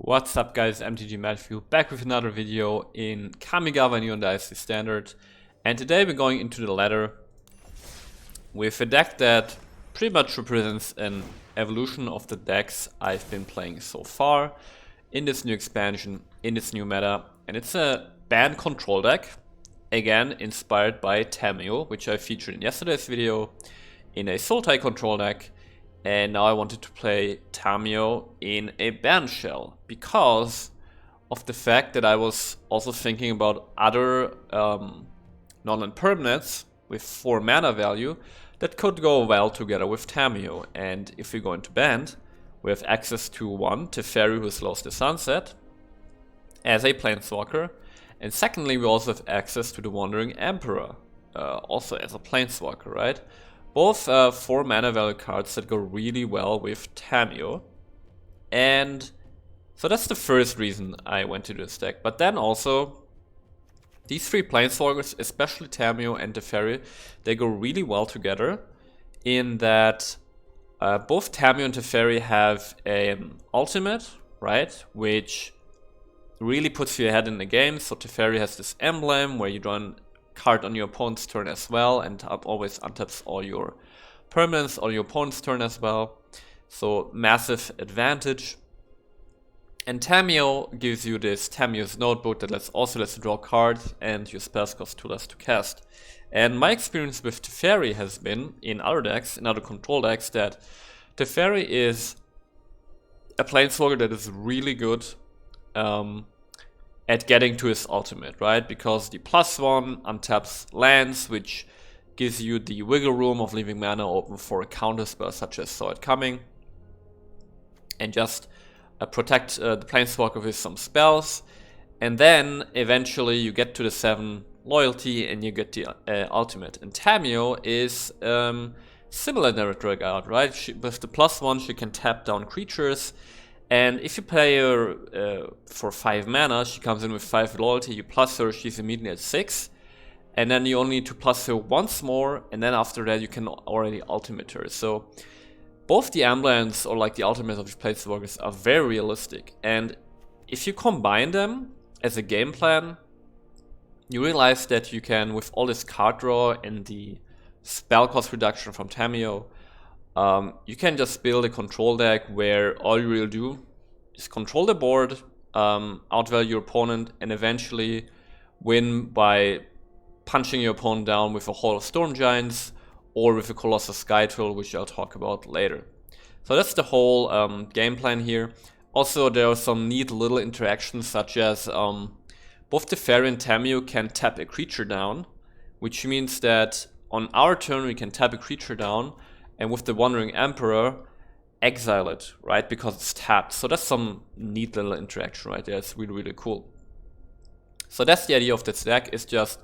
What's up guys, MTG Matthew back with another video in Kamigawa New and Dynasty Standard. And today we're going into the ladder with a deck that pretty much represents an evolution of the decks I've been playing so far in this new expansion, in this new meta. And it's a Bant control deck, again inspired by Tamiyo, which I featured in yesterday's video in a Sultai control deck. And now I wanted to play Tamiyo in a Bant shell because of the fact that I was also thinking about other non-land permanents with 4 mana value that could go well together with Tamiyo. And if we go into Bant, we have access to 1, Teferi, who slows the sunset as a planeswalker. And secondly, we also have access to the Wandering Emperor, also as a planeswalker, right? Both 4 mana value cards that go really well with Tamiyo. And so that's the first reason I went to this deck. But then also, these 3 planeswalkers, especially Tamiyo and Teferi, they go really well together in that both Tamiyo and Teferi have an ultimate, right? Which really puts you ahead in the game. So Teferi has this emblem where you draw card on your opponent's turn as well, and always untaps all your permanents on your opponent's turn as well. So massive advantage. And Tamiyo gives you this Tamiyo's notebook that lets you draw cards and your spells cost 2 less to cast. And my experience with Teferi has been in other decks, in other control decks, that Teferi is a planeswalker that is really good at getting to his ultimate, right? Because the +1 untaps lands, which gives you the wiggle room of leaving mana open for a counter spell such as Saw It Coming, and just protect the planeswalker with some spells. And then eventually you get to the 7 loyalty and you get the ultimate. And Tamiyo is similar in that regard, right? With the +1 she can tap down creatures. And if you play her for 5 mana, she comes in with 5 loyalty, you plus her, she's immediately at 6. And then you only need to plus her once more, and then after that you can already ultimate her. So both the emblems, or like the ultimates of these planeswalkers, are very realistic. And if you combine them as a game plan, you realize that you can, with all this card draw and the spell cost reduction from Tamiyo, you can just build a control deck where all you will do is control the board, outvalue your opponent, and eventually win by punching your opponent down with a Hall of Storm Giants or with a Colossal Sky Troll, which I'll talk about later. So that's the whole game plan here. Also, there are some neat little interactions, such as both Teferi and Tamiyo can tap a creature down, which means that on our turn we can tap a creature down, and with the Wandering Emperor, exile it, right? Because it's tapped. So that's some neat little interaction right there. It's really, really cool. So that's the idea of this deck, is just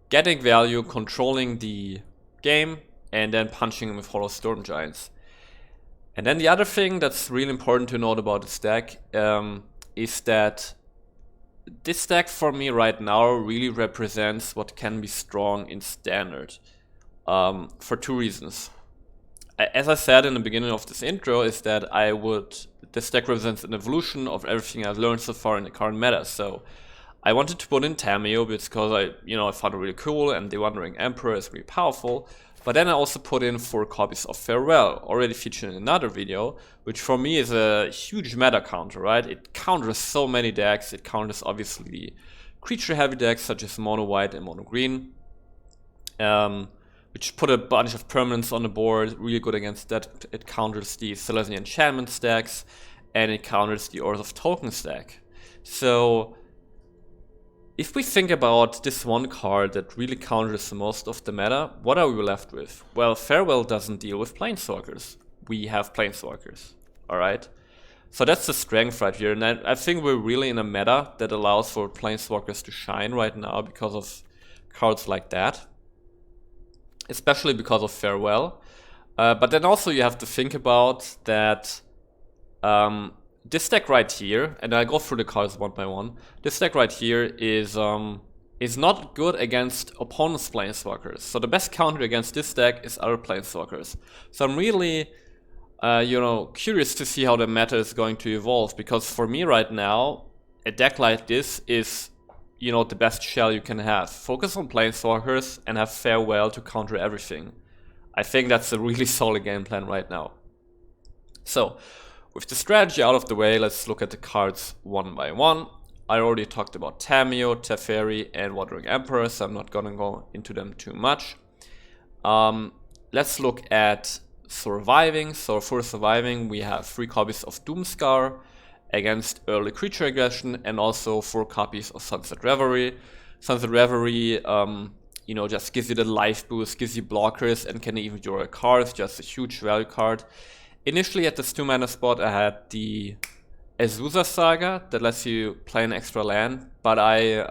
getting value, controlling the game, and then punching him with Hollow Storm Giants. And then the other thing that's really important to note about this deck is that this deck for me right now really represents what can be strong in Standard for 2 reasons. As I said in the beginning of this intro, is that this deck represents an evolution of everything I've learned so far in the current meta. So I wanted to put in Tamiyo because I found it really cool, and the Wandering Emperor is really powerful. But then I also put in 4 copies of Farewell, already featured in another video, which for me is a huge meta counter, right? It counters so many decks. It counters obviously creature heavy decks such as mono white and mono green, which put a bunch of permanents on the board, really good against that. It counters the Celestial Enchantment stacks, and it counters the Earth of Token stack. So if we think about this one card that really counters most of the meta, what are we left with? Well, Farewell doesn't deal with planeswalkers. We have planeswalkers, alright? So that's the strength right here, and I think we're really in a meta that allows for planeswalkers to shine right now because of cards like that. Especially because of Farewell. But then also you have to think about that this deck right here, and I'll go through the cards one by one. This deck right here is not good against opponent's planeswalkers. So the best counter against this deck is other planeswalkers. So I'm really you know, curious to see how the meta is going to evolve, because for me right now, a deck like this is, you know, the best shell you can have. Focus on Planeswalkers and have Farewell to counter everything. I think that's a really solid game plan right now. So, with the strategy out of the way, let's look at the cards one by one. I already talked about Tamiyo, Teferi, and Wandering Emperor, so I'm not gonna go into them too much. Let's look at surviving. So for surviving, we have 3 copies of Doomscar against early creature aggression, and also 4 copies of Sunset Reverie. Sunset Reverie, you know, just gives you the life boost, gives you blockers, and can even draw a card. It's just a huge value card. Initially at this 2 mana spot, I had the Azusa Saga that lets you play an extra land, but I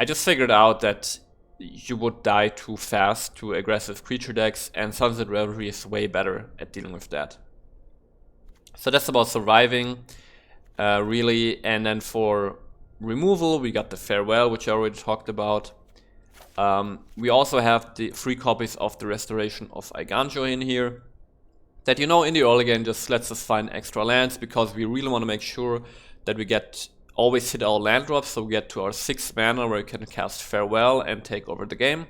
just figured out that you would die too fast to aggressive creature decks, and Sunset Reverie is way better at dealing with that. So that's about surviving, really. And then for removal, we got the Farewell, which I already talked about. We also have the 3 copies of the Restoration of Eiganjo in here. That, you know, in the early game just lets us find extra lands, because we really want to make sure that we always hit our land drops, so we get to our 6th mana where we can cast Farewell and take over the game.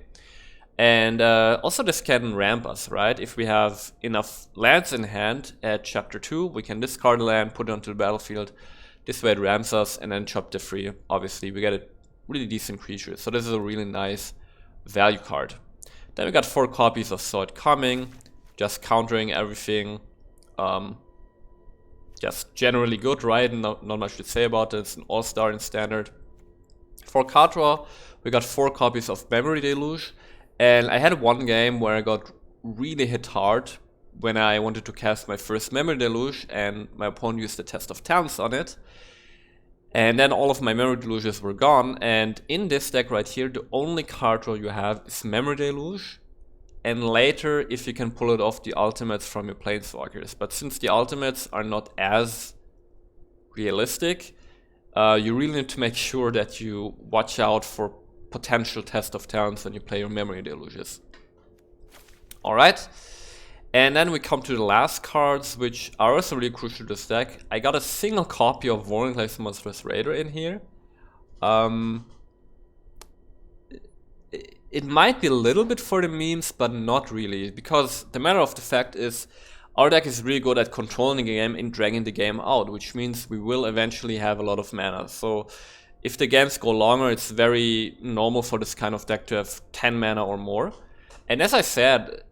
And also this can ramp us, right? If we have enough lands in hand at chapter 2, we can discard a land, put it onto the battlefield. This way it ramps us, and then chapter 3, obviously we get a really decent creature. So this is a really nice value card. Then we got 4 copies of Sword Coming, just countering everything. Just generally good, right? Not much to say about it. It's an all-star in standard. For card draw, we got 4 copies of Memory Deluge. And I had one game where I got really hit hard when I wanted to cast my first Memory Deluge, and my opponent used the Test of Talents on it. And then all of my Memory Deluges were gone. And in this deck right here, the only card draw you have is Memory Deluge. And later, if you can pull it off, the ultimates from your Planeswalkers. But since the ultimates are not as realistic, you really need to make sure that you watch out for potential Test of Talents when you play your Memory Deluges. Alright, and then we come to the last cards, which are also really crucial to this deck. I got a single copy of Vorinclex Monstrous Raider in here. It might be a little bit for the memes, but not really, because the matter of the fact is our deck is really good at controlling the game and dragging the game out, which means we will eventually have a lot of mana. So if the games go longer, it's very normal for this kind of deck to have 10 mana or more. And as I said,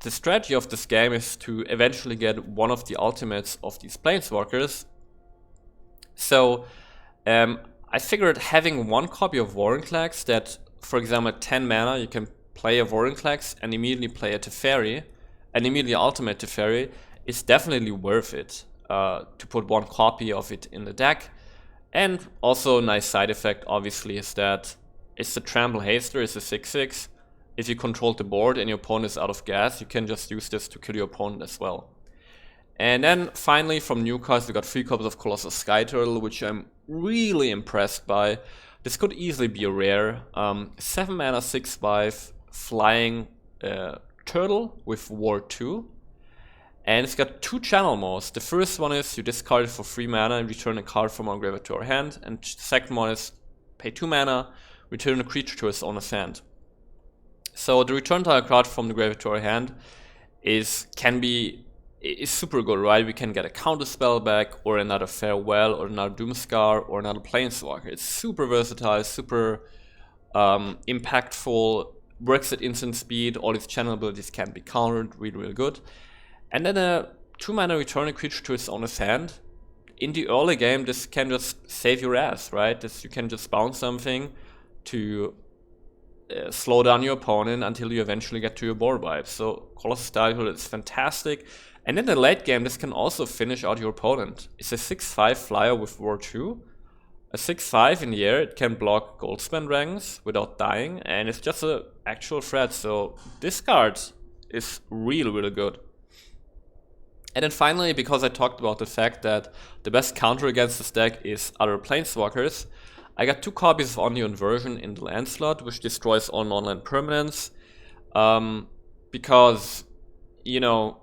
the strategy of this game is to eventually get one of the ultimates of these Planeswalkers. So I figured having 1 copy of Vorinclex that, for example, at 10 mana, you can play a Vorinclex and immediately play a Teferi, and immediately ultimate Teferi, is definitely worth it to put 1 copy of it in the deck. And also a nice side effect, obviously, is that it's the Trample Haster, it's a 6/6. If you control the board and your opponent is out of gas, you can just use this to kill your opponent as well. And then finally, from new cards, we got 3 copies of Colossal Sky Turtle, which I'm really impressed by. This could easily be a rare. 7 mana, 6/5, flying turtle with War 2. And it's got 2 channel modes. The first one is you discard it for 3 mana and return a card from our graveyard to our hand. And the second one is pay 2 mana, return a creature to its owner's hand. So the return target card from the graveyard to our hand is super good, right? We can get a counter spell back, or another Farewell, or another Doomscar, or another Planeswalker. It's super versatile, super impactful, works at instant speed. All these channel abilities can be countered, really, really good. And then a 2 mana return a creature to its owner's hand. In the early game, this can just save your ass, right? You can just bounce something to slow down your opponent until you eventually get to your board wipe. So Colossal Sky Turtle is fantastic. And in the late game, this can also finish out your opponent. It's a 6/5 flyer with War 2. A 6/5 in the air, it can block Goldspan Dragons without dying, and it's just an actual threat. So this card is really, really good. And then finally, because I talked about the fact that the best counter against this deck is other Planeswalkers, I got 2 copies of On the Inversion in the land slot, which destroys all non-land permanents. Because, you know,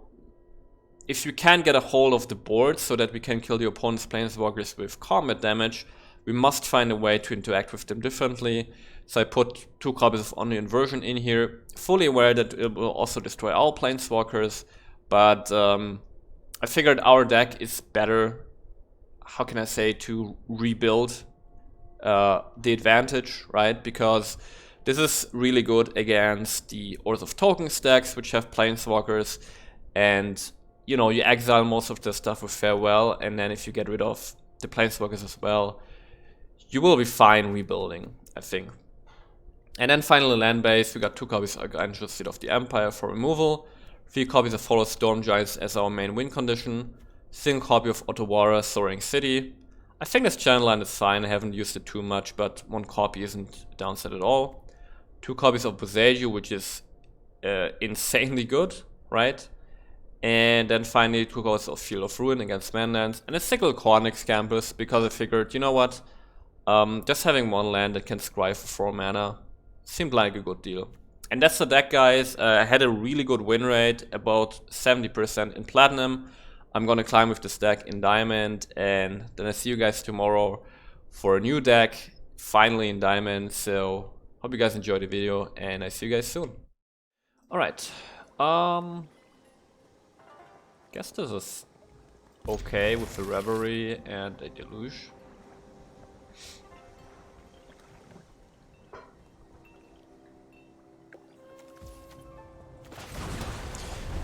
if you can get a hold of the board so that we can kill the opponent's planeswalkers with combat damage, we must find a way to interact with them differently. So I put 2 copies of Only Inversion in here, fully aware that it will also destroy our planeswalkers, but I figured our deck is better, how can I say, to rebuild the advantage, right? Because this is really good against the Oath of Token stacks, which have planeswalkers, and you know, you exile most of the stuff with Farewell, and then if you get rid of the planeswalkers as well, you will be fine rebuilding, I think. And then finally land base, we got 2 copies of Archangel Seed of the Empire for removal, 3 copies of Follow Storm Giants as our main win condition, single copy of Otawara Soaring City. I think this channel line is fine, I haven't used it too much, but 1 copy isn't a downside at all. 2 copies of Boseiju, which is insanely good, right? And then finally 2 copies of Field of Ruin against Manlands, and a single Cornix Campus, because I figured, you know what, just having 1 land that can scry for 4 mana seemed like a good deal. And that's the deck, guys. I had a really good win rate, about 70% in Platinum. I'm gonna climb with this deck in Diamond, and then I see you guys tomorrow for a new deck, finally in Diamond. So hope you guys enjoyed the video, and I see you guys soon. Alright, guess this is okay with the Reverie and a Deluge.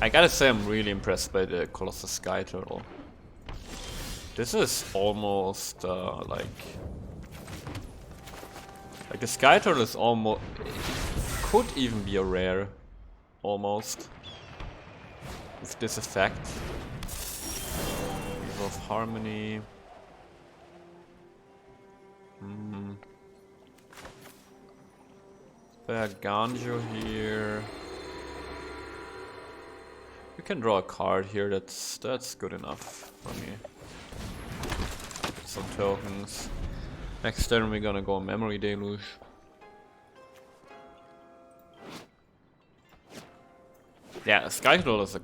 I gotta say I'm really impressed by the Colossus Sky Turtle. This is almost like the Sky Turtle is almost, it could even be a rare, almost, with this effect. Weave of Harmony. Ganjo here. We can draw a card here, that's good enough for me. Some tokens. Next turn we're gonna go Memory Deluge. Yeah, Sky Turtle is a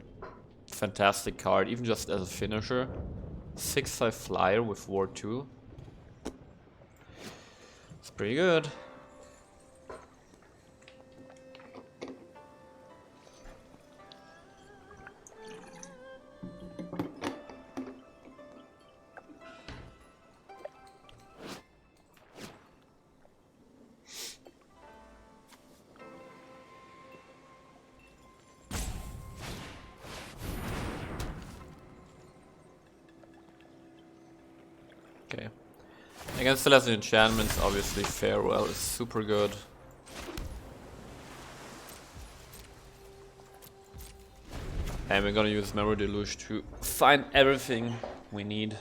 fantastic card, even just as a finisher. 6/5 flyer with Ward 2. It's pretty good. Okay. Against the lesser enchantments, obviously Farewell is super good. And we're gonna use Memory Deluge to find everything we need.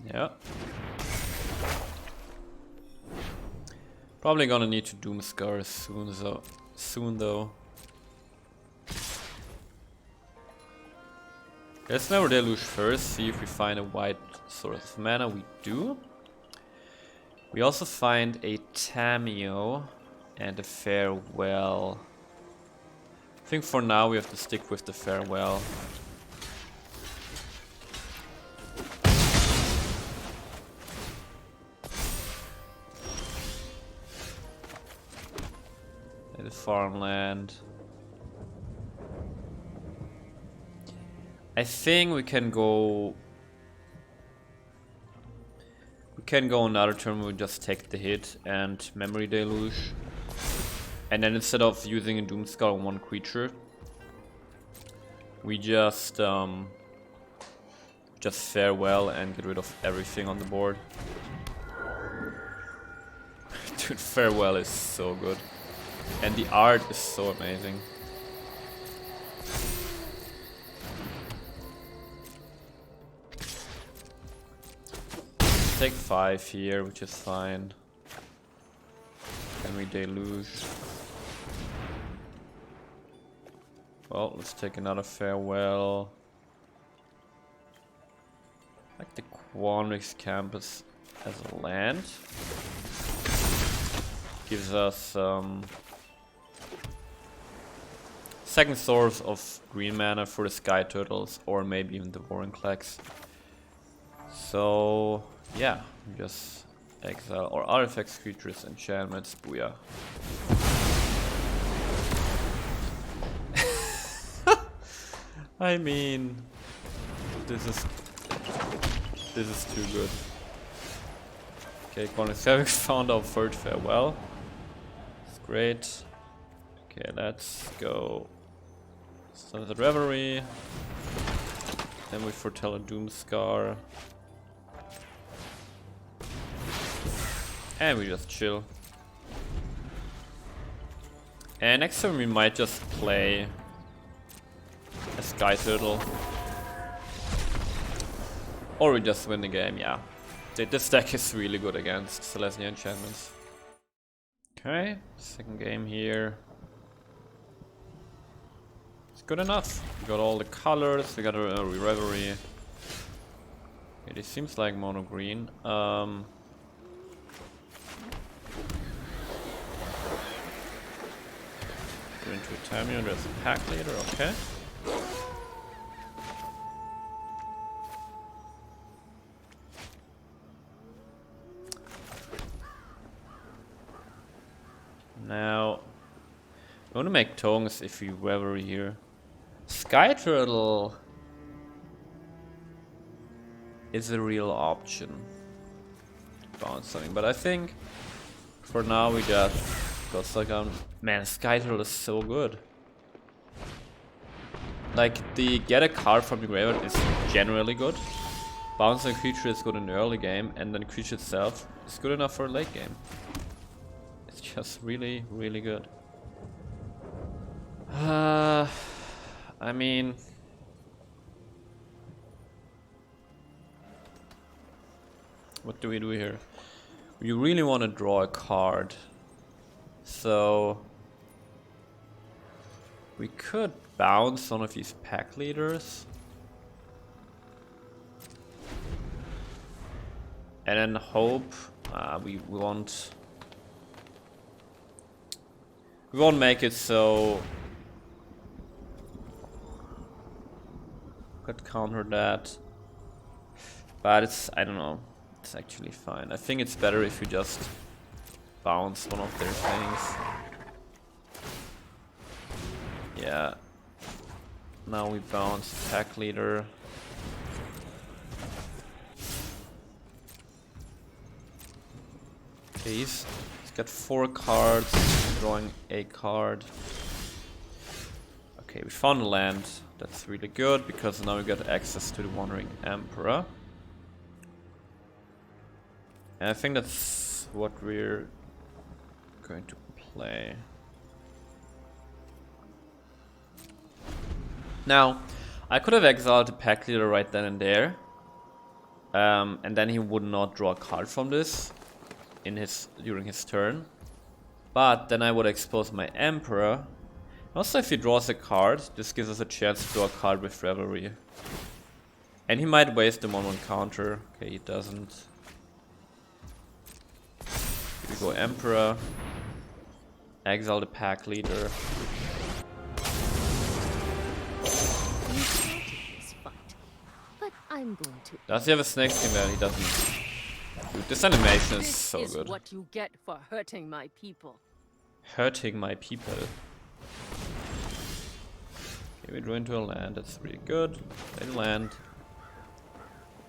Yeah. Probably gonna need to Doomscar soon though. Let's Memory Deluge first, see if we find a white source of mana. We do. We also find a Tamiyo and a Farewell. I think for now we have to stick with the Farewell. The farmland. I think we can go another turn. We'll just take the hit and Memory Deluge, and then instead of using a Doomscar on 1 creature, we just Farewell and get rid of everything on the board. Dude, Farewell is so good. And the art is so amazing. Take 5 here, which is fine. Can we Deluge? Well, let's take another Farewell. Like the Quandrix Campus as a land. Gives us second source of green mana for the Sky Turtles, or maybe even the Vorinclex. So yeah, just exile or artifacts, creatures, enchantments, booyah. I mean, this is too good. Okay, Cornix found our third farewell. It's great. Okay, let's go. Sunset Reverie. Then we foretell a Doomscar. And we just chill. And next time we might just play a Sky Turtle. Or we just win the game, yeah. This deck is really good against Celestial Enchantments. Okay, second game here. It's good enough. We got all the colors, we got a Reverie. Okay, this seems like mono green. Go into a Tamiyo, there's a pack leader, okay. Now, I want to make tokens if we Reverie here. Sky Turtle is a real option. Bounce something, but I think for now we just got stuck on. Man, Sky Turtle is so good. Like, the get a card from the graveyard is generally good. Bounce a creature is good in the early game, and then creature itself is good enough for a late game. It's just really, really good. I mean, what do we do here? We really want to draw a card, so we could bounce one of these pack leaders and then hope we won't make it so. Could counter that, but it's, I don't know, it's actually fine. I think it's better if you just bounce one of their things. Yeah. Now we bounce pack leader. Okay, he's got 4 cards, drawing a card. Okay, we found a land. That's really good, because now we got access to the Wandering Emperor. And I think that's what we're going to play. Now, I could have exiled the pack leader right then and there. And then he would not draw a card from this during his turn. But then I would expose my Emperor. Also, if he draws a card, this gives us a chance to draw a card with Reverie. And he might waste the 1/1 counter. Okay, he doesn't. Here we go, Emperor. Exile the pack leader. Does he have a snake skin there? He doesn't. Dude, this animation is so good. This is what you get for hurting my people. Hurting my people. Okay, we draw into a land, that's pretty good. They land.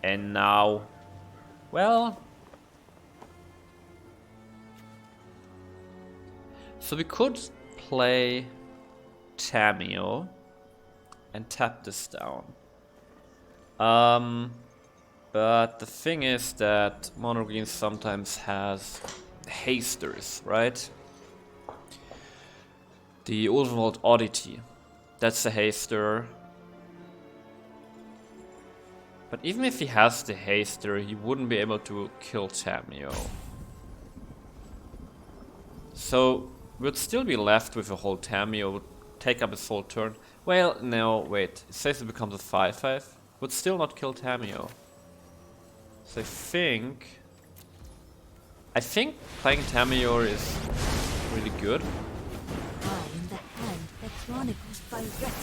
And now, well, so we could play Tamiyo and tap this down. But the thing is that mono green sometimes has hasters, right? The Ulvenwald Oddity. That's the haster. But even if he has the haster, he wouldn't be able to kill Tamiyo. So we'd still be left with a whole Tamiyo, would take up his whole turn. Well, no, wait. It says it becomes a 5/5. Would still not kill Tamiyo. So I think I think playing Tamiyo is really good.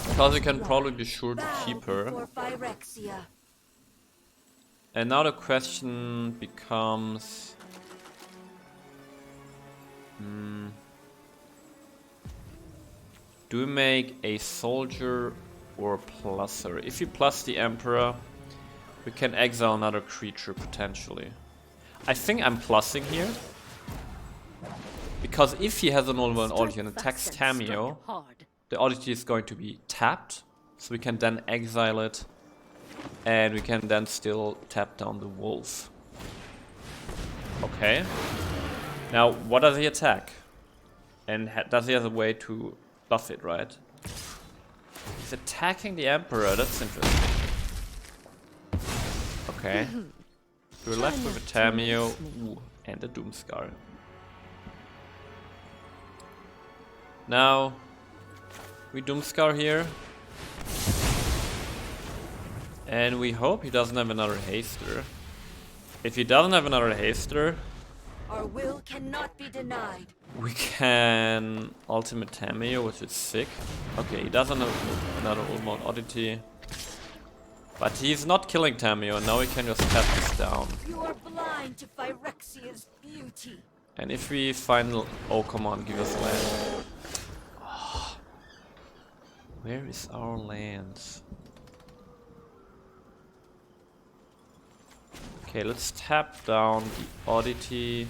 Because you can probably be sure to keep her. And now the question becomes... do we make a soldier or a plusser? If you plus the Emperor, we can exile another creature potentially. I think I'm plussing here. Because if he has an Ulva and Oddity and attacks Tamiyo, the Oddity is going to be tapped. So we can then exile it. And we can then still tap down the wolf. Okay. Now, what does he attack? And does he have a way to buff it, right? He's attacking the Emperor, that's interesting. Okay. We're left with a Tamiyo and a Doomscar. Now, we Doomscar here. And we hope he doesn't have another Haster. If he doesn't have another Haster, our will cannot be denied. We can Ultimate Tamiyo, which is sick. Okay, he doesn't have another Ultimate Oddity. But he's not killing Tamiyo, and now we can just tap this down. You are blind to Phyrexia's beauty. And if we find... oh, come on, give us land. Oh. Where is our lands? Okay, let's tap down the Oddity.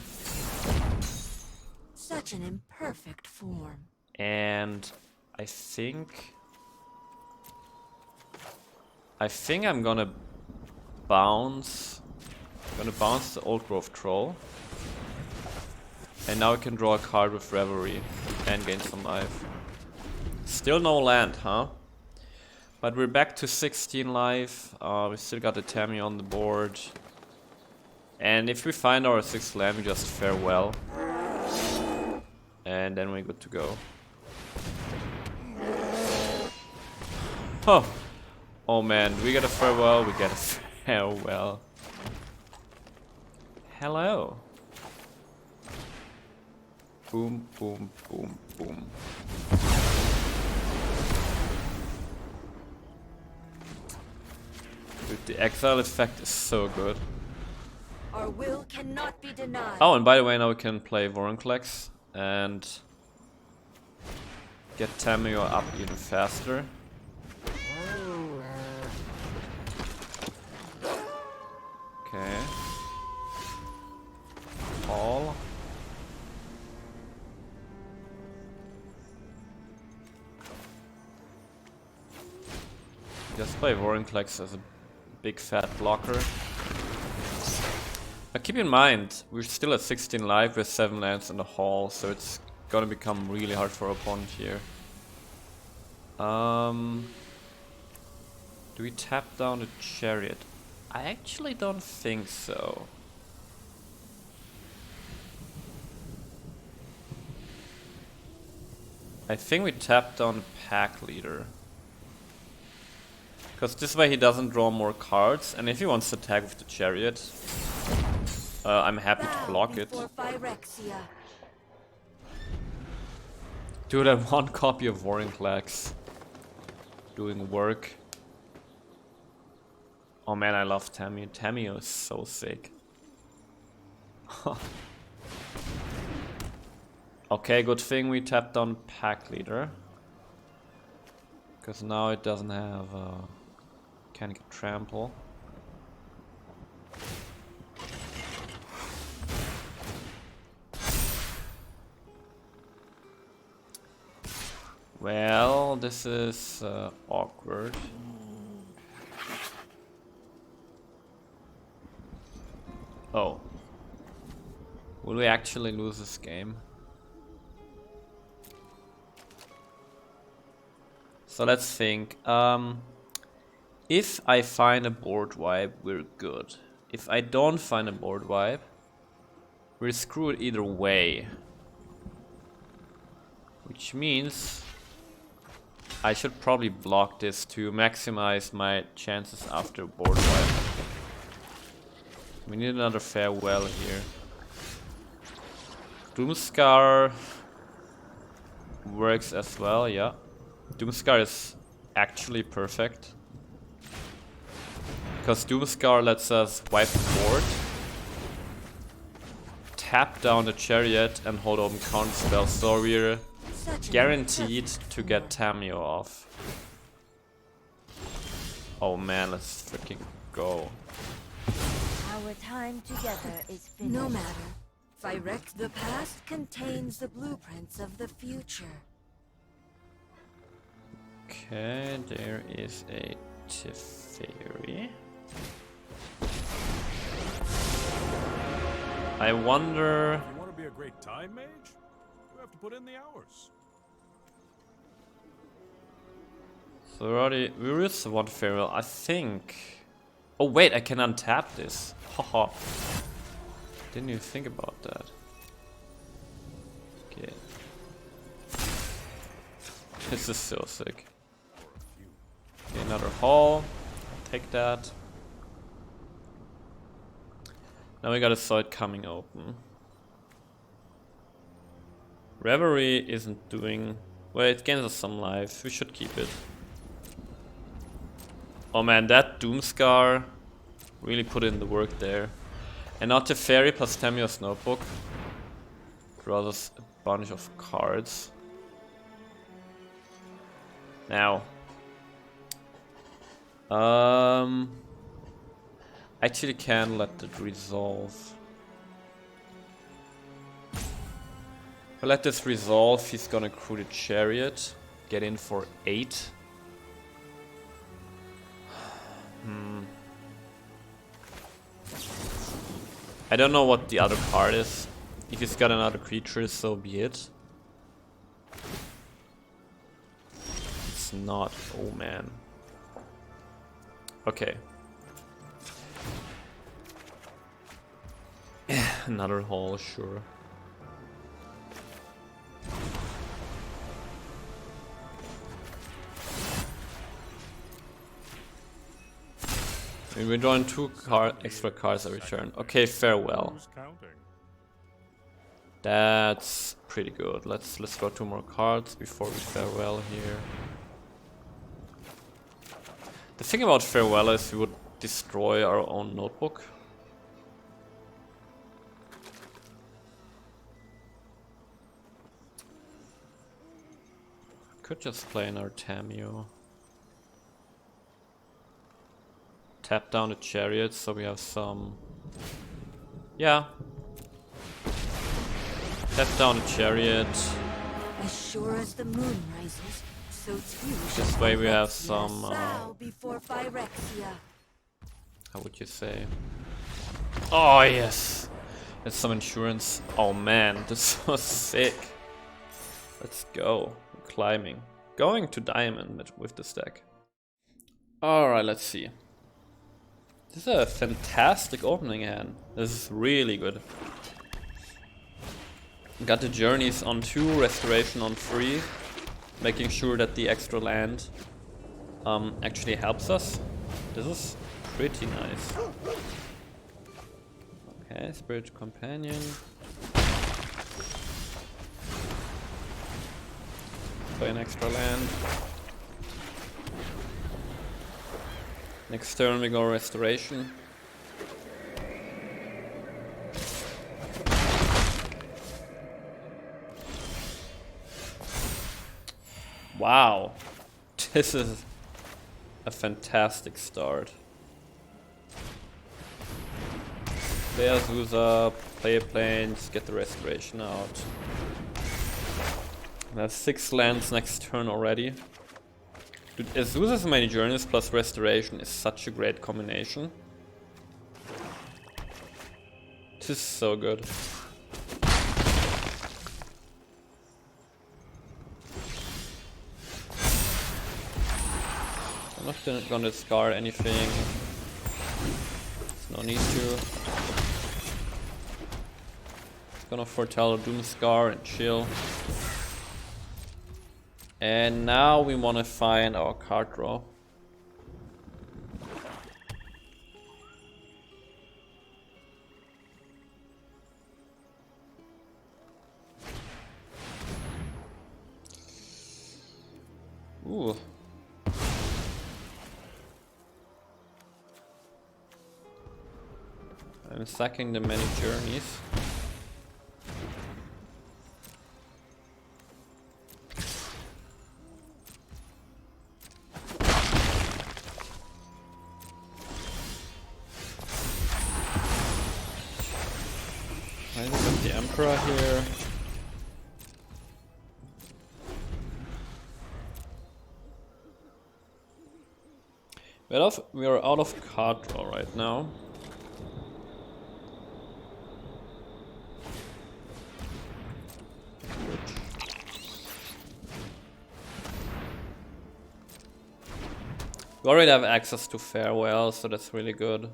Such an imperfect form. And I think I'm gonna bounce. The Old Growth Troll. And now we can draw a card with Reverie and gain some life. Still no land, huh? But we're back to 16 life. We still got the Tamiyo on the board. And if we find our 6th land, we just farewell. And then we're good to go. Oh! Oh man, we get a farewell, we get a farewell. Hello. Boom, boom, boom, boom. Dude, the exile effect is so good. Our will cannot be denied. Oh, and by the way, now we can play Vorinclex and get Tamiyo up even faster. Okay. All. Just play Vorinclex as a big fat blocker. Now keep in mind, we're still at 16 life with 7 lands in the hall, so it's gonna become really hard for our opponent here. Do we tap down the Chariot? I actually don't think so. I think we tap down the Pack Leader. Because this way he doesn't draw more cards, and if he wants to attack with the Chariot, I'm happy to block it. Dude, I have 1 copy of Vorinclex doing work. Oh man, I love Tamiyo. Tamiyo is so sick. Okay, good thing we tapped on Pack Leader. Because now it doesn't have Mechanic Trample. Well, this is awkward. Oh. Will we actually lose this game? So let's think. If I find a board wipe, we're good. If I don't find a board wipe, we're screwed either way. Which means I should probably block this to maximize my chances after board wipe. We need another farewell here. Doomscar works as well, yeah. Doomscar is actually perfect. Because Doomscar lets us wipe the board, tap down the Chariot and hold open counter spells, so we're guaranteed to get Tamiyo off. Oh man, let's freaking go. Our time together is finished. No matter. Phyrex, the past contains the blueprints of the future. Okay, there is a Teferi. I wonder... If you want to be a great time mage, you have to put in the hours. So we already one farewell, I think. Oh wait, I can untap this. Haha. Didn't even think about that. Okay. This is so sick. Okay, another hall. I'll take that. Now we got a side coming open. Reverie isn't doing... Well, it gains us some life. We should keep it. Oh man, that Doomscar really put in the work there. And not Teferi plus Tamiyo's Notebook draws us a bunch of cards. Now, actually can let it resolve. If I let this resolve, he's gonna crew the Chariot, get in for 8. I don't know what the other card is. If he's got another creature, so be it. It's not. Oh man. Okay. Another hall, sure. We're drawing 2 extra cards every turn. Okay, farewell. That's pretty good. Let's draw 2 more cards before we farewell here. The thing about farewell is we would destroy our own notebook. Could just play in our Tamiyo. Tap down the Chariot so we have some... Yeah. Tap down the Chariot. As sure as the moon rises, so too This way we have some... bow before Phyrexia. how would you say? Oh yes! That's some insurance. Oh man, this was sick. Let's go. We're climbing. Going to diamond with this deck. Alright, let's see. This is a fantastic opening hand. This is really good. Got the journeys on 2, restoration on 3, making sure that the extra land actually helps us. This is pretty nice. Okay, Spirit Companion. Play an extra land. Next turn we go restoration. Wow, this is a fantastic start. Play Azusa, play a planes, get the restoration out. That's 6 lands next turn already. Dude, Azusa's many journeys plus restoration is such a great combination. This is so good. I'm not gonna discard anything. There's no need to. Just gonna foretell Doomscar and chill. And now we want to find our card draw. Ooh. I'm sacking the many journeys. I look at the Emperor here. We are out of card draw right now. We already have access to Farewell, so that's really good.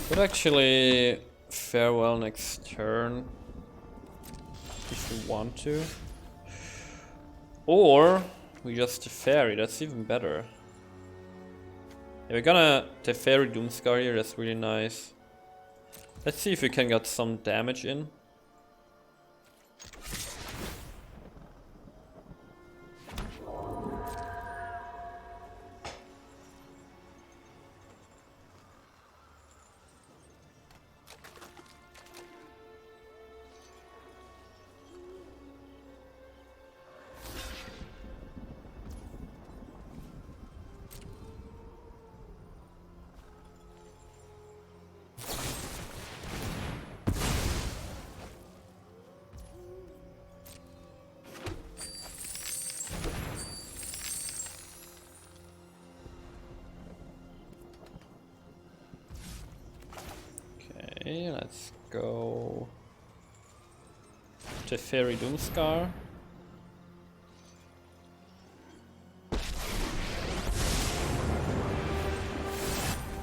Could actually Farewell next turn if you want to. Or we just Teferi, that's even better. Yeah, we're gonna Teferi Doomscar here, that's really nice. Let's see if we can get some damage in. Okay, let's go Teferi Doomscar.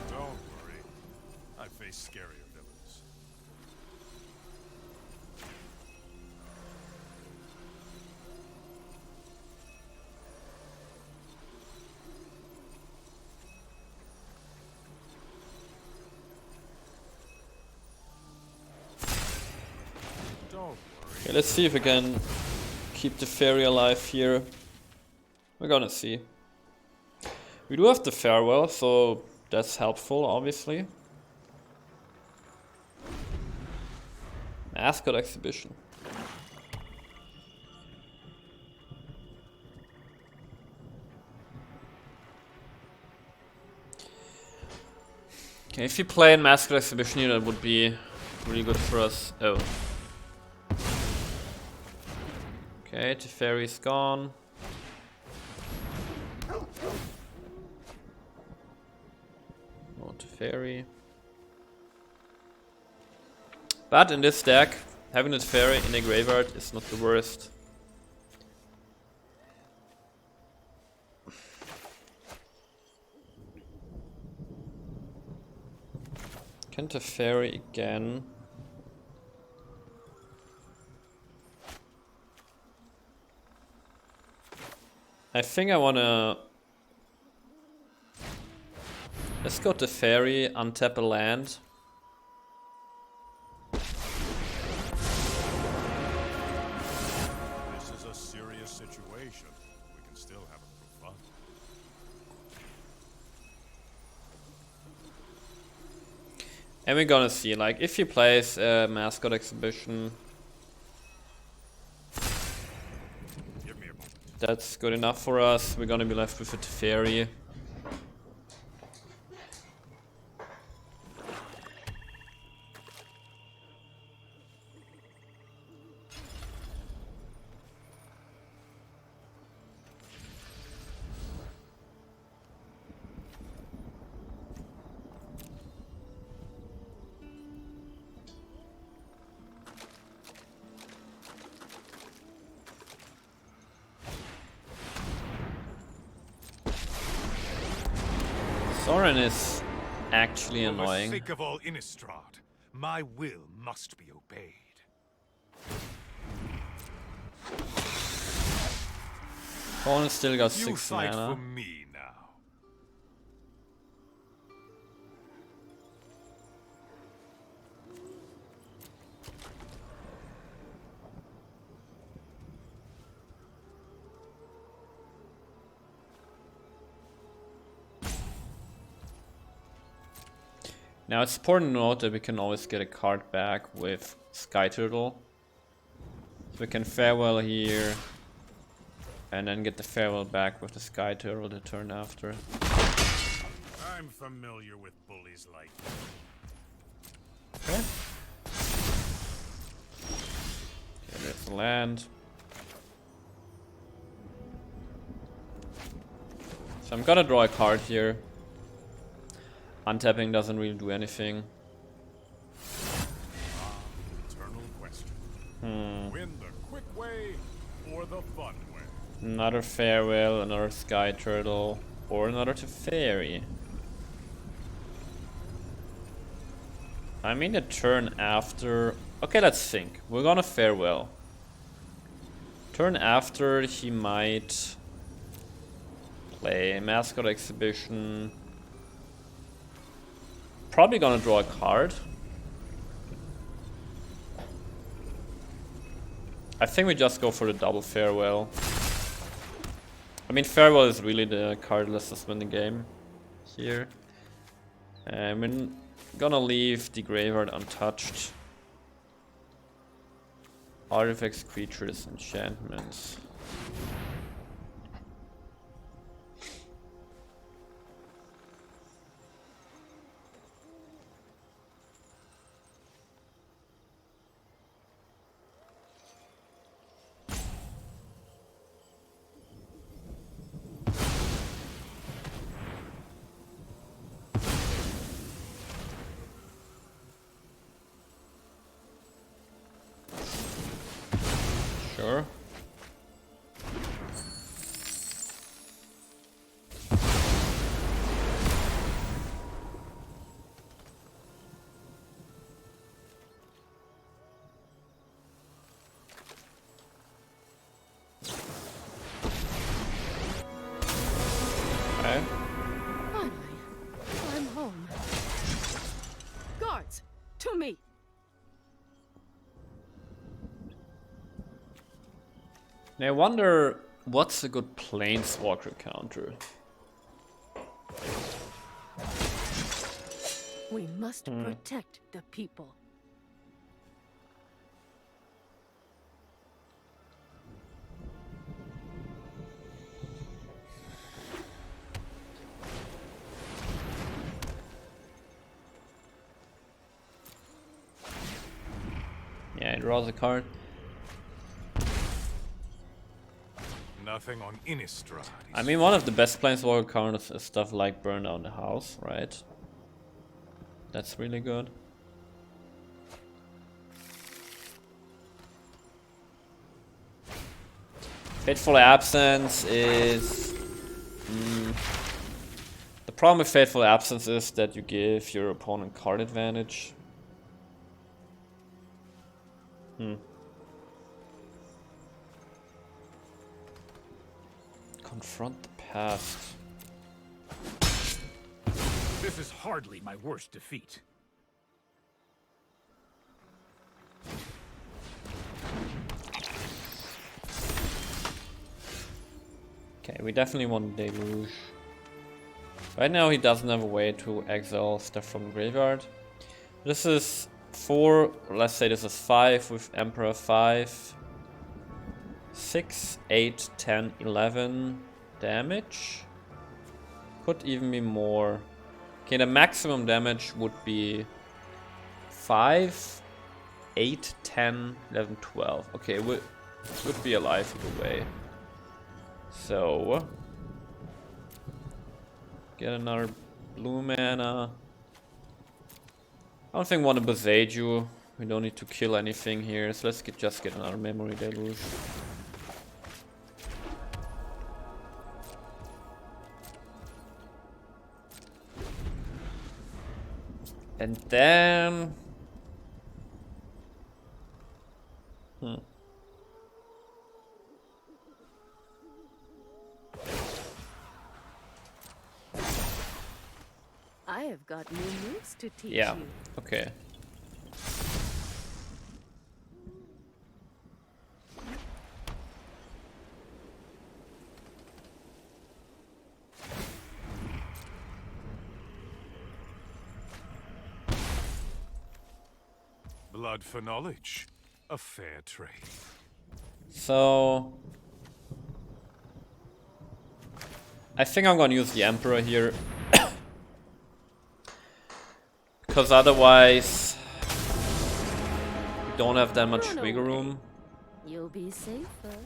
Don't worry. I face scarier villains. Don't worry. Okay, let's see if we can keep the Fairy alive here. We're gonna see. We do have the Farewell, so that's helpful, obviously. Mascot Exhibition. Okay, if you play in Mascot Exhibition here, that would be really good for us. Oh. Okay, Teferi's gone. No Teferi. But in this deck, having the Teferi in a graveyard is not the worst. Can Teferi again. I think I wanna... Let's go to Fairy, untap a land. This is a serious situation. We can still have it for fun. And we're gonna see, like, if he plays a Mascot Exhibition, Give me a moment. that's good enough for us. We're gonna be left with a Teferi. Soren is actually annoying. For the sake of all Innistrad, my will must be obeyed. Soren still got You 6 fight mana. for me now. Now it's important to note that we can always get a card back with Sky Turtle. So we can farewell here, and then get the farewell back with the Sky Turtle the turn after. I'm familiar with bullies like Okay. Okay, there's the land. So I'm gonna draw a card here. Untapping doesn't really do anything. eternal question. Win the quick way or the fun way? Another farewell, another Sky Turtle, or another Teferi. I mean the turn after... Okay, let's think. We're gonna farewell. Turn after he might play Mascot Exhibition. Probably gonna draw a card. I think we just go for the double farewell. I mean, farewell is really the card lets us win the game here. And we're gonna leave the graveyard untouched. Artifacts, creatures, enchantments. Sure. Okay. Finally, I'm home. Guards, to me! Now I wonder what's a good Planeswalker counter. We must protect the people. Yeah, he draws a card. nothing on Innistrad. I mean, one of the best Planeswalker counters is stuff like Burn Down the House, right? That's really good. Fateful Absence is... The problem with Fateful Absence is that you give your opponent card advantage. Confront the past. This is hardly my worst defeat. Okay, we definitely want Deluge. Right now he doesn't have a way to exile stuff from the graveyard. This is 4, let's say this is 5 with Emperor 5. 6, 8, 10, 11 damage. Could even be more. Okay, the maximum damage would be 5, 8, 10, 11, 12. Okay, would be alive either way. So, get another blue mana. I don't think I want to Beside you. We don't need to kill anything here, so let's just get another Memory Deluge. And then... I have got new moves to teach Yeah, you. okay. Blood for knowledge. A fair trade. So I think I'm gonna use the Emperor here. Because otherwise we don't have that much wiggle room. You'll be safer.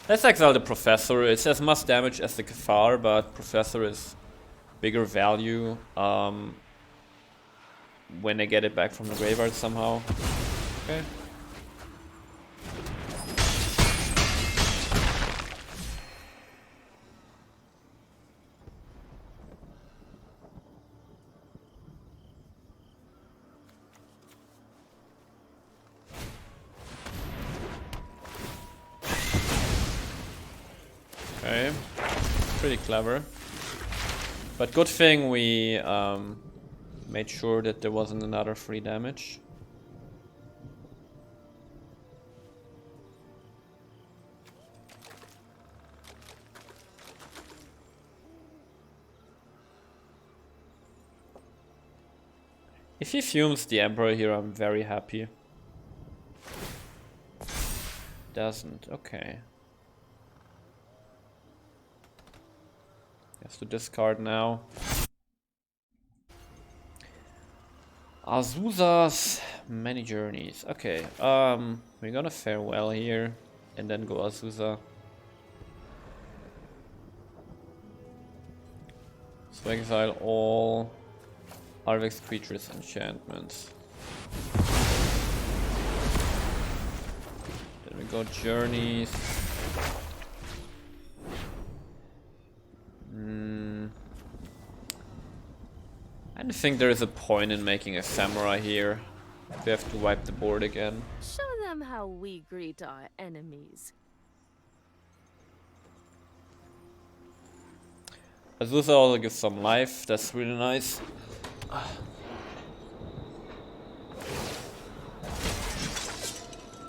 Let's exile the Professor. It's as much damage as the Cathar, but Professor is bigger value when they get it back from the graveyard somehow. Okay. Okay, pretty clever. But good thing we made sure that there wasn't another free damage. If he fumes the Emperor here, I'm very happy. Doesn't, okay. Has to discard now. Azusa's many journeys. Okay, we're gonna farewell here and then go Azusa. So exile all Arvex creatures enchantments. Then we go journeys. I don't think there is a point in making a samurai here. We have to wipe the board again. Show them how we greet our enemies. Azusa also gives some life, that's really nice.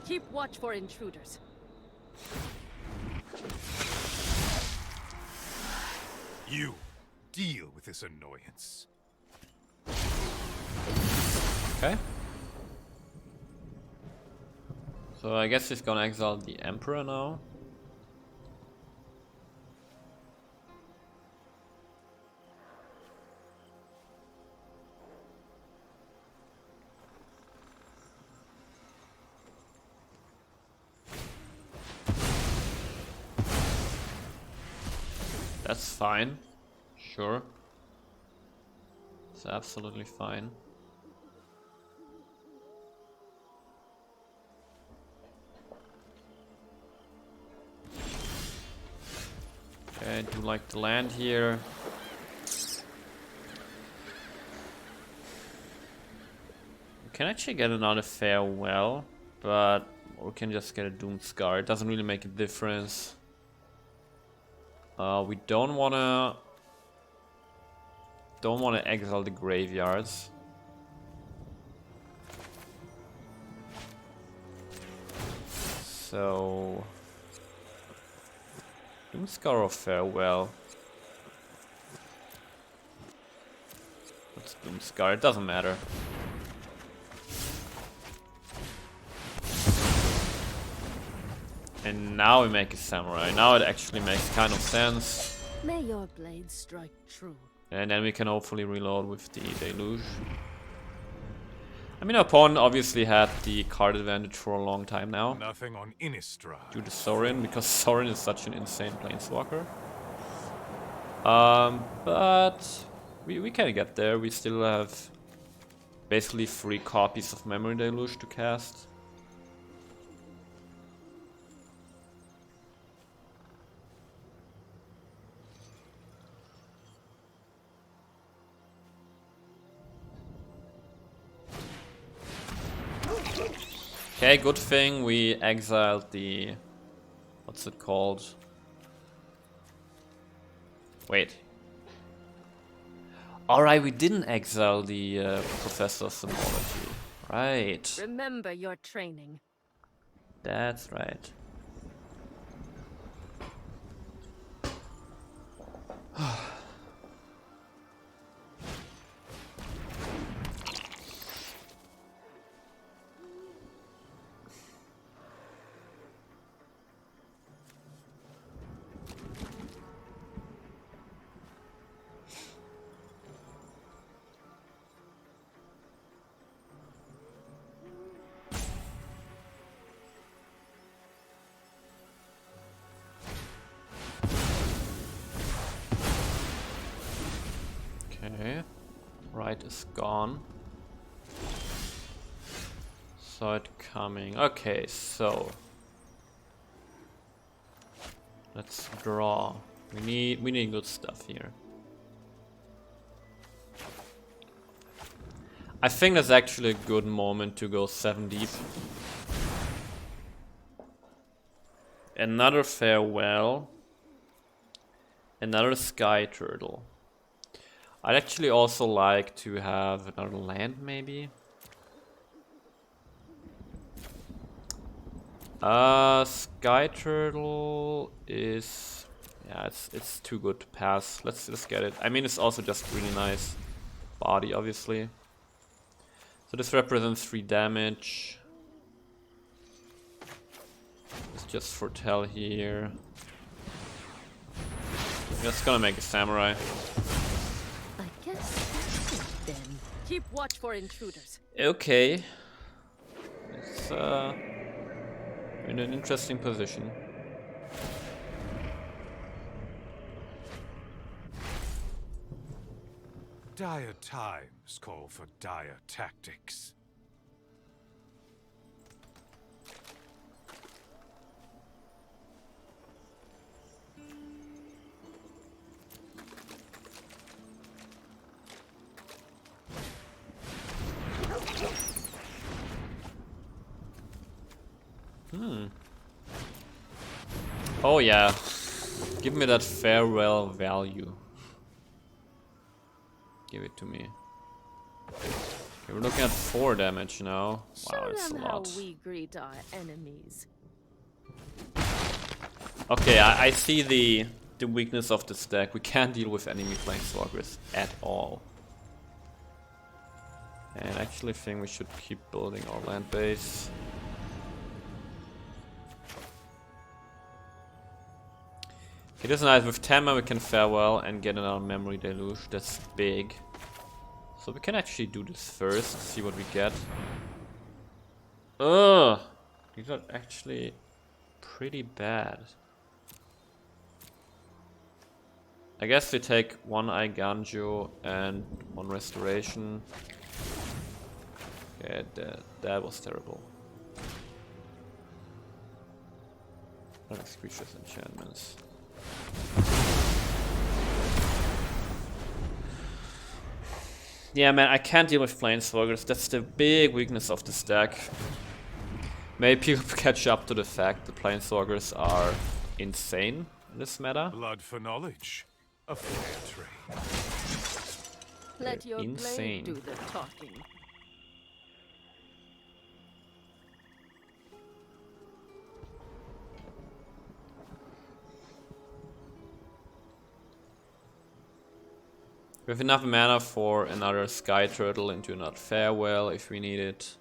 Keep watch for intruders. You deal with this annoyance. Okay. So I guess he's gonna exile the Emperor now. That's fine. Sure. It's absolutely fine. Okay, I do like the land here. We can actually get another farewell, but we can just get a Doomed Scar. It doesn't really make a difference. We don't wanna exile the graveyards. So Doomed Scar or farewell. What's Doomed Scar? It doesn't matter. And now we make a samurai. Now it actually makes kind of sense. May your blade strike true. And then we can hopefully reload with the Deluge. I mean, our opponent obviously had the card advantage for a long time now. Nothing on Innistrad. Due to Sorin, because Sorin is such an insane planeswalker. But we can get there. We still have basically 3 copies of Memory Deluge to cast. Okay, good thing we exiled the... what's it called? Wait. Alright, we didn't exile the Professor of Symbology. Right. Remember your training. That's right. Okay. Right is gone. Saw it coming. Okay, so let's draw. We need good stuff here. I think that's actually a good moment to go 7 deep. Another farewell. Another sky turtle. I'd actually also like to have another land, maybe. Sky turtle is, yeah, it's too good to pass. Let's just get it. I mean, it's also just really nice body, obviously. So this represents 3 damage. Let's just foretell here. Just gonna make a samurai. I guess that's it then. Keep watch for intruders. Okay. It's in an interesting position. Dire times call for dire tactics. Oh yeah. Give me that farewell value. Give it to me. Okay, we're looking at 4 damage now. Wow, Show that's a them how lot. we greet our enemies. Okay, I see the weakness of this deck. We can't deal with enemy planeswalkers at all. And I actually think we should keep building our land base. It is nice, with Tamiyo we can farewell and get another memory deluge. That's big. So we can actually do this first, see what we get. Ugh! These are actually pretty bad. I guess we take 1 Aiganjo and 1 restoration. Okay, that was terrible. Let's creatures enchantments. Yeah, man, I can't deal with planeswalkers. That's the big weakness of this deck. Maybe people catch up to the fact that planeswalkers are insane in this meta. Blood for knowledge. A fair trade. Let your insane. blade do the talking. We have enough mana for another Sky Turtle into another Farewell if we need it.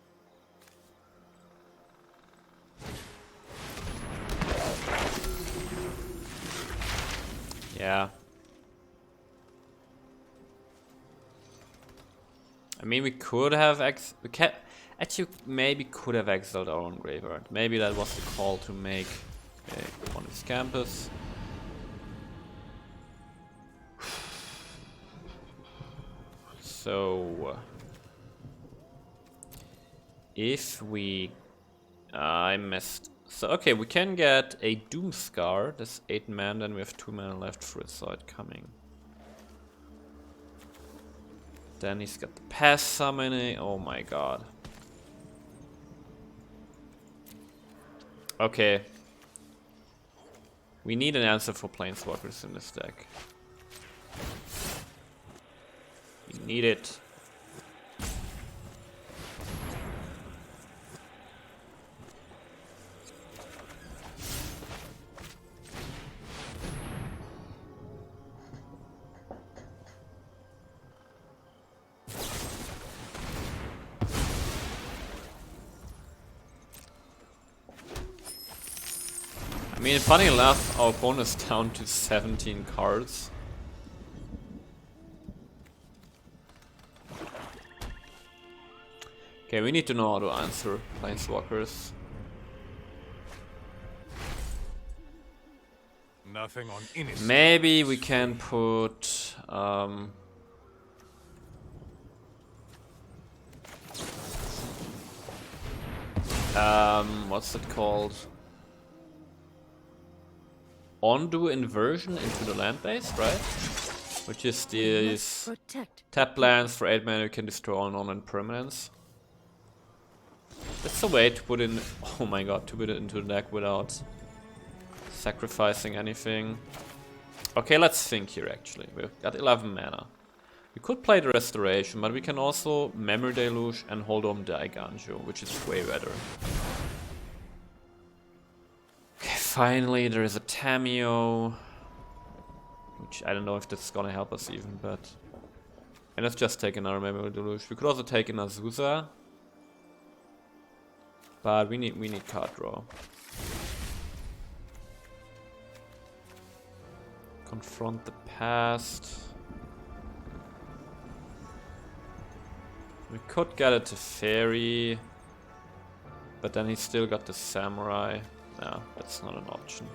Yeah. I mean, we could have actually maybe could have exiled our own graveyard. Maybe that was the call to make on this campus. So if we I missed. So okay, we can get a Doomscar. That's 8 mana, then we have 2 mana left for its side coming. Then he's got the pass summoning. Oh my god. Okay. We need an answer for planeswalkers in this deck. We need it. I mean, funny enough, our opponent is down to 17 cards. Okay, we need to know how to answer planeswalkers. Nothing on innocent. Maybe we can put What's it called? Undo inversion into the land base, right? Which is these Protect. tap lands for 8 mana you can destroy all non-land permanents. That's a way to put in, oh my god, to put it into the deck without sacrificing anything. Okay, let's think here actually. We've got 11 mana. We could play the Restoration, but we can also Memory Deluge and hold on the Eiganjo, which is way better. Okay, finally there is a Tamiyo, which I don't know if that's gonna help us even, but... And let's just take another Memory Deluge. We could also take an Azusa, but we need card draw. Confront the past. We could get it to Fairy, but then he's still got the Samurai. No, that's not an option.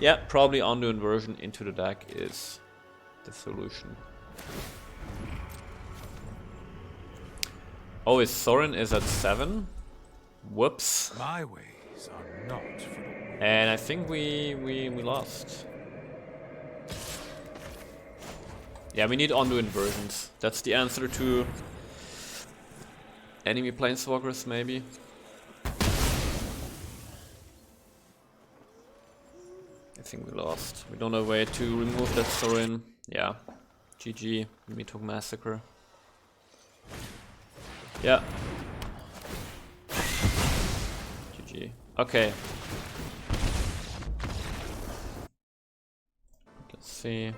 Yeah, probably undo inversion into the deck is the solution. Oh, his Thorin is at 7. Whoops. My ways are not for the weak. And I think we lost. Yeah, we need undo inversions. That's the answer to enemy planeswalkers, maybe. I think we lost. We don't have a way to remove that Thorin. Yeah. GG. We took Massacre. Yeah. GG. Okay. Let's see.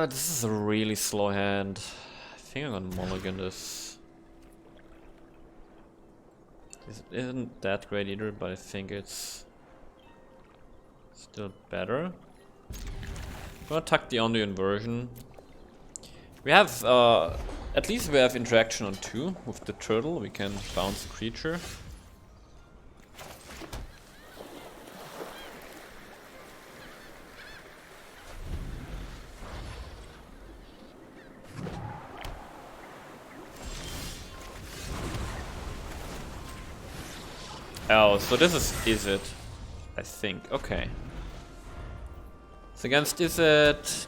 This is a really slow hand. I think I'm gonna mulligan this. This isn't that great either, but I think it's still better. I'm gonna tuck the undo inversion. We have, at least we have interaction on 2 with the turtle. We can bounce a creature. Oh, so this is it? I think. Okay. It's against is it?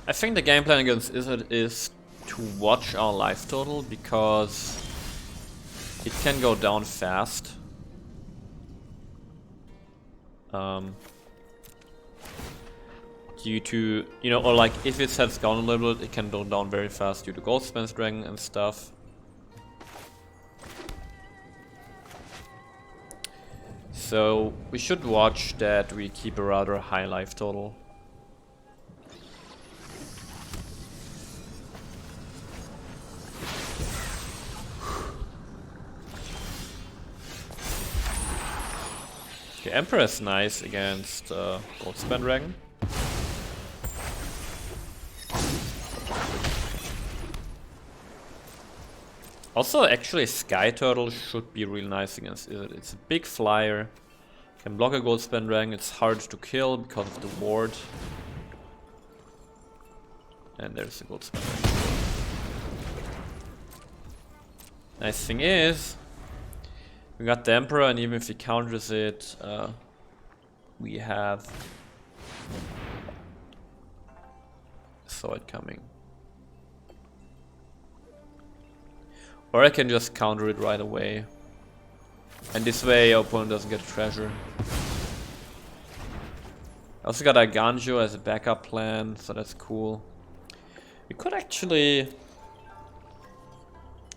I think the game plan against Izzet is to watch our life total, because it can go down fast. Due to, you know, or like if it has gone a little bit, it can go down very fast due to Ghostman's Dragon and stuff. So we should watch that we keep a rather high life total. Okay, Emperor is nice against Goldspan Dragon. Also, actually, Sky Turtle should be really nice against it. It's a big flyer, can block a Goldspan Dragon. It's hard to kill because of the ward. And there's the Goldspan Dragon. Nice thing is, we got the Emperor, and even if he counters it, we have saw it coming. Or I can just counter it right away. And this way our opponent doesn't get a treasure. I also got Eiganjo as a backup plan, so that's cool. We could actually...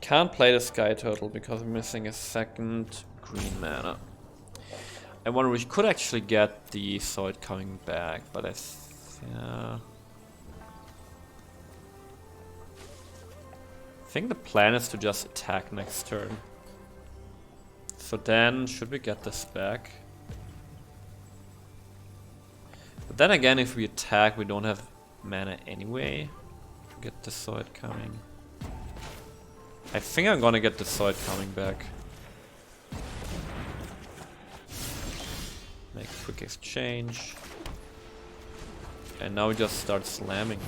Can't play the Sky Turtle because we're missing a second green mana. I wonder, we could actually get the Saw It coming back, but I think the plan is to just attack next turn. So then, should we get this back? But then again, if we attack, we don't have mana anyway. Get the sword coming. I think I'm gonna get the sword coming back. Make a quick exchange. And now we just start slamming.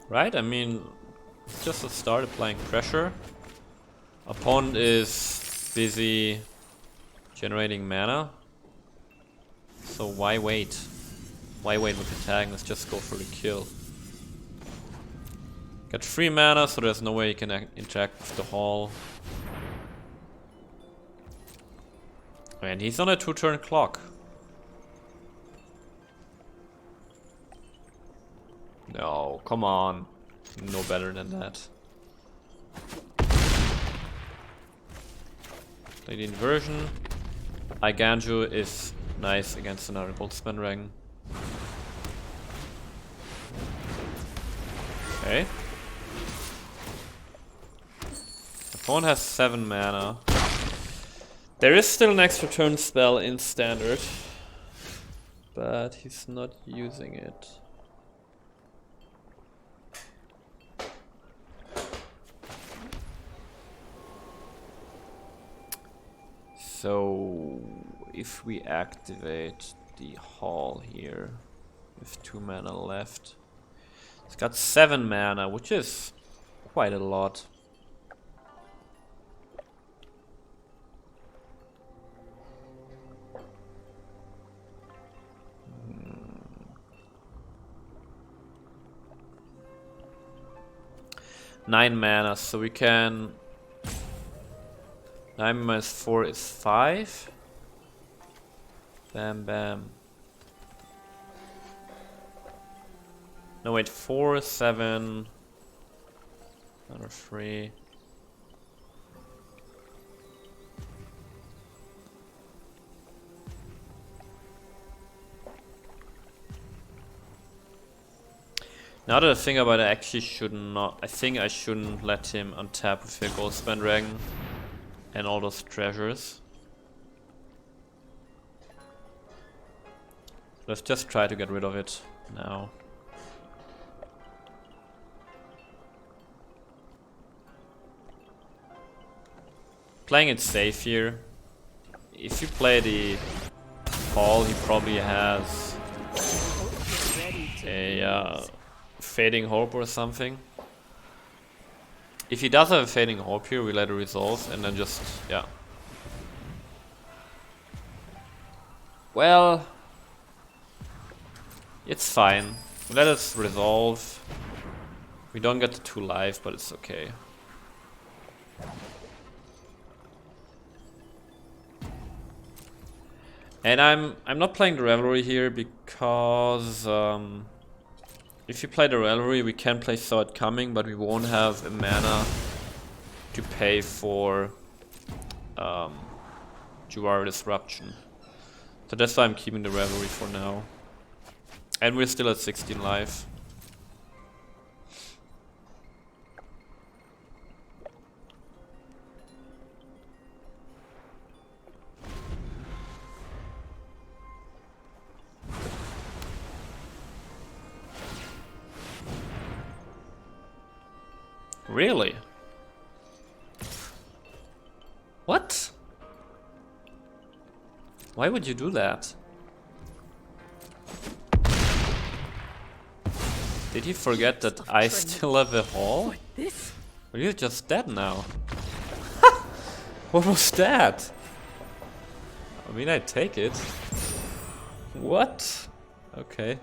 Right, I mean, just to start applying pressure. Opponent is busy generating mana. So why wait? Why wait with attacking? Let's just go for the kill. Got 3 mana, so there's no way you can interact with the hall. And he's on a 2-turn clock. No, come on. No better than that. Play the inversion. Iganju is nice against another Goldspan Dragon. Okay. Opponent has 7 mana. There is still an extra turn spell in standard, but he's not using it. So if we activate the hall here with 2 mana left, it's got 7 mana, which is quite a lot. Nine mana, so we can 9 minus 4 is 5. Bam bam. No wait, 4, 7, another 3. Now that I think about it, I actually should not. I think I shouldn't let him untap with a Goldspan Dragon and all those treasures. Let's just try to get rid of it now. Playing it safe here. If you play the hall, he probably has a Fading Hope or something. If he does have a Fading Hope here, we let it resolve and then just, yeah. Well, it's fine. Let us resolve. We don't get the 2 life, but it's okay. And I'm not playing the Revelry here because if you play the Revelry, we can play Saw It Coming, but we won't have a mana to pay for Juara Disruption. So that's why I'm keeping the Revelry for now. And we're still at 16 life. Really? What? Why would you do that? Did he forget that I still have a hall? Or you're just dead now? What was that? I mean, I take it. What? Okay.